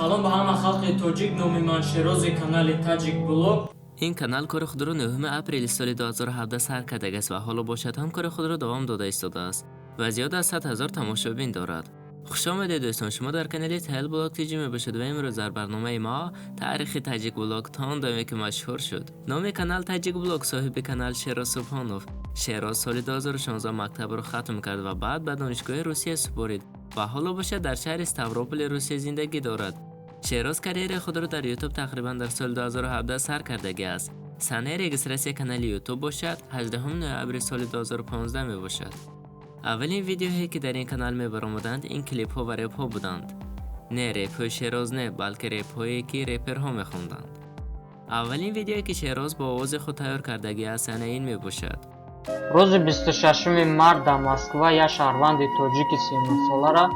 салом ба ҳама халқи тоҷик. номи ман Шерози, канали Tajik Blog. این کانال کار خود را 9 اپریل سال 2017 سر کرده است و حالا باشد هم کار خود را دوام داده ایستاده است و زیاد از 100,000 تماشابین دارد. خوش آمدید دوستان، شما در کانال تایل بلاگ تیجی می باشید و امروز در برنامه ما تاریخ تاجیک بلاگ تان دامه که مشهور شد. نام کانال تاجیک بلاگ صاحب کانال شیراز سبحانوف. شیراز سال 2016 مکتب را ختم کرد و بعد به دانشگاه روسیه سپرید و حالا باشد در شهر استاوروپول روسیه زندگی دارد. شیراز کریر خود را در یوتیوب تقریبا در سال 2017 سر کردگی است. سنه رجیستراسی کانال یوتیوب باشد 18 نوامبر سال 2015 می باشد. اولین ویدیوهایی که در این کانال می برآمدند این کلیپ ها و رپ ها بودند. نه رپ های شیراز نه، بلکه رپ هایی که رپر ها می خوندند. اولین ویدیویی که شیراز با آواز خود تیار کردگی است سنه این می باشد. روز 26 март در مسکو یک شهروند تاجیک 39 ساله را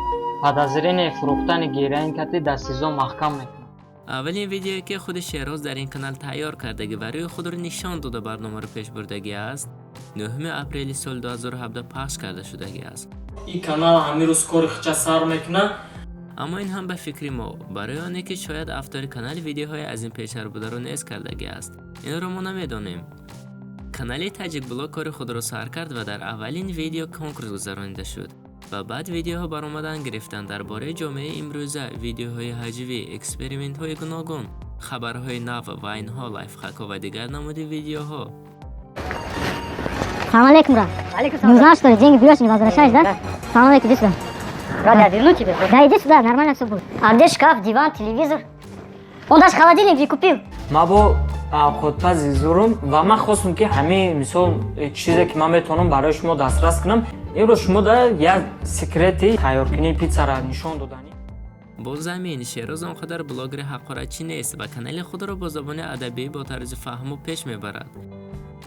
подозрение فروختن گیرین کتی در سیزو محکم میکنه. اولین ویدیویی که خود شیراز در این کانال تیار کردگی و روی خود را نشان داده برنامه را پیش بردگی است 9 اپریل سال 2017 پخش کرده شدگی است. این کانال همین روز کاری خچه سر میکنه. اما این هم به فکر ما برای آنه که شاید افطار کانال ویدیوهای از این پیشتر بوده را نیز کردگی است. این را ما نمیدانیم. کانال تاجیک بلاگ کار خود را سر کرد و در اولین ویدیو کنکورس گذرانیده شد و بعد ویدیوها برآمدن گرفتن درباره جامعه امروزه، ویدیوهای حجوی، اکسپریمنت های گوناگون، خبرهای نو و اینها، لایف هک و دیگر نماد ویدیوها. Салам алейкум, брат. Не узнал, что ли? Деньги берешь, не возвращаешь, да? Салам алейкум, иди сюда. Брат, я верну тебе. Да иди сюда, нормально все будет. А где шкаф, диван, телевизор? Он даже холодильник не купил. Мабо خودپزی زورم و من خواستم که همه مثال چیزی که من میتونم برای شما دسترس کنم این رو شما در یک سکرتی تیار کنی پیتزا را نشان دادنی. باز زمین شیراز آنقدر بلاگر حقارتی نیست و کانال خود را با زبان ادبی با طرز فهم و پیش میبرد.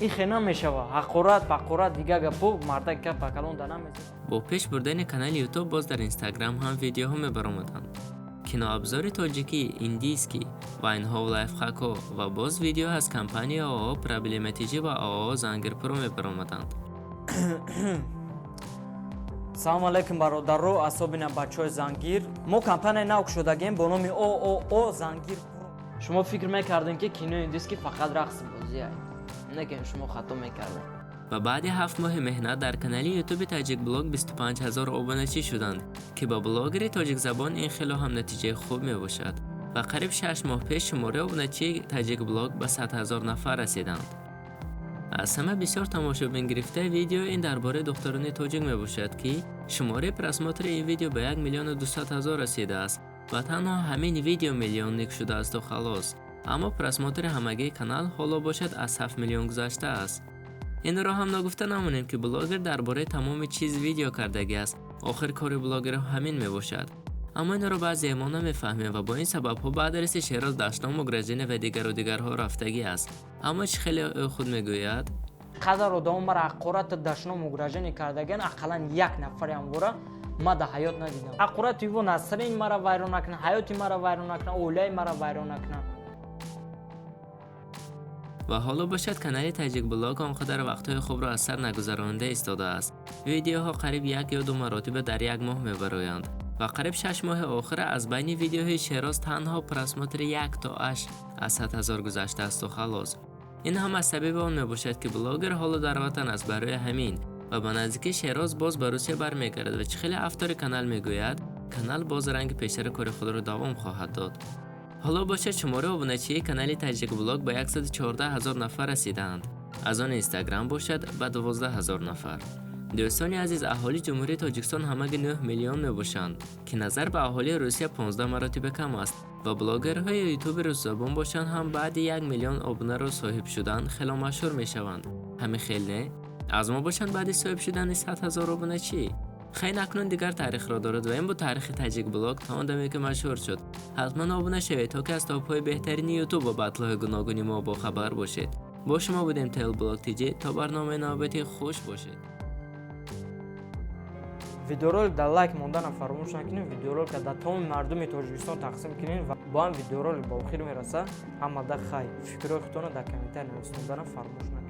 این خیلی نمیشوه حقارت دیگه گپو مردا که پکلون دنمیزه. با پیش بردن کانال یوتیوب باز در اینستاگرام هم ویدیوها میبرآمدند. کینوابزار تاجیکی، ایندیسکی و اینها و لایف هک و باز ویدیو از کمپانی آوا پرابلماتیجی و آوا زنگیر پرو میبرآمدند. سلام علیکم برادرو، اصابین بچهای زنگیر. ما کمپانی نو شدگیم با نام او زنگیر پرو. شما فکر میکردین که کینو ایندیسکی فقط رقص بازیه. نه که شما خطا میکردین. و بعد 7 ماه مهنت در کانال یوتیوب تاجیک بلاگ 25,000 آبونچی شدند که با بلاگر تاجیک زبان این خیلی هم نتیجه خوب می باشد و قریب 6 ماه پیش شماره آبونچی تاجیک بلاگ به 100,000 نفر رسیدند. از همه بسیار تماشابین گرفته ویدیو این درباره دختران تاجیک می باشد که شماره پراسماتر این ویدیو به 1,200,000 رسیده است و تنها همین ویدیو میلیون نیک شده است و خلاص. اما پراسماتر همگی کانال حالا باشد از 7 میلیون گذشته است. این را هم نگفته نمونیم که بلاگر درباره تمام چیز ویدیو کردگی است. آخر کار بلاگر همین می باشد. اما این را بعضی ما نمیفهمیم و با این سبب ها بعد رس شیراز داشتم و گرجین و دیگرها رفتگی است. اما چه خیلی خود میگوید قدر آدم مرا حقارت دشنام و گرجین کردگن اقلا یک نفر هم ورا ما در حیات ندیدم. حقارت و نسرین مرا ویران نکنه، حیات مرا ویران نکنه، اولای مرا ویران نکنه. و حالا باشد کانال تاجیک بلاگ آنقدر وقتهای خوب را از سر نگذرانده ایستاده است. ویدیوها قریب 1 یا 2 مرتبه در یک ماه میبرآیند و قریب 6 ماه آخر از بین ویدیوهای شیراز تنها پراسماتر 1 تا 8 از 100,000 گذشته است و خلاص. این هم از سبب آن میباشد که بلاگر حالا در وطن است. برای همین و به نزدیکی شیراز باز به روسیه برمیگردد و چه خیلی افطار کانال میگوید کانال باز رنگ پیشتر کار خود را دوام خواهد داد. حالا باشد شماره آبونچی کانال تاجیک بلاگ به 114,000 نفر رسیدند. از آن اینستاگرام باشد به 12,000 نفر. دوستان عزیز، اهالی جمهوری تاجیکستان همگی 9 میلیون میباشند که نظر به اهالی روسیه 15 مرتبه کم است و بلاگرهای یوتیوب روس زبان باشند هم بعد 1 میلیون آبونه را صاحب شدن خیلی مشهور میشوند. همین خیلی نه؟ از ما باشند بعد صاحب شدن 100,000 آبونچی. خیلی اکنون دیگر تاریخ را دارد و این با تاریخ تاجیک بلاگ تا آن که مشهور شد. حتما آبونه شوید تا که از تاپ‌های بهترین یوتیوب و بطل‌های گوناگونی ما با خبر باشید. با شما بودیم تایل بلاگ تیجی تا برنامه نوبتی خوش باشید. ویدیورول در لایک موندن فراموش نکنین. ویدیورول که در تمام مردم تاجیکستان تقسیم کنین و با هم ویدیورول با آخر میرسه. همه در خیر. فکرهای خودتون در کامنت نوشتن فراموش نکنین.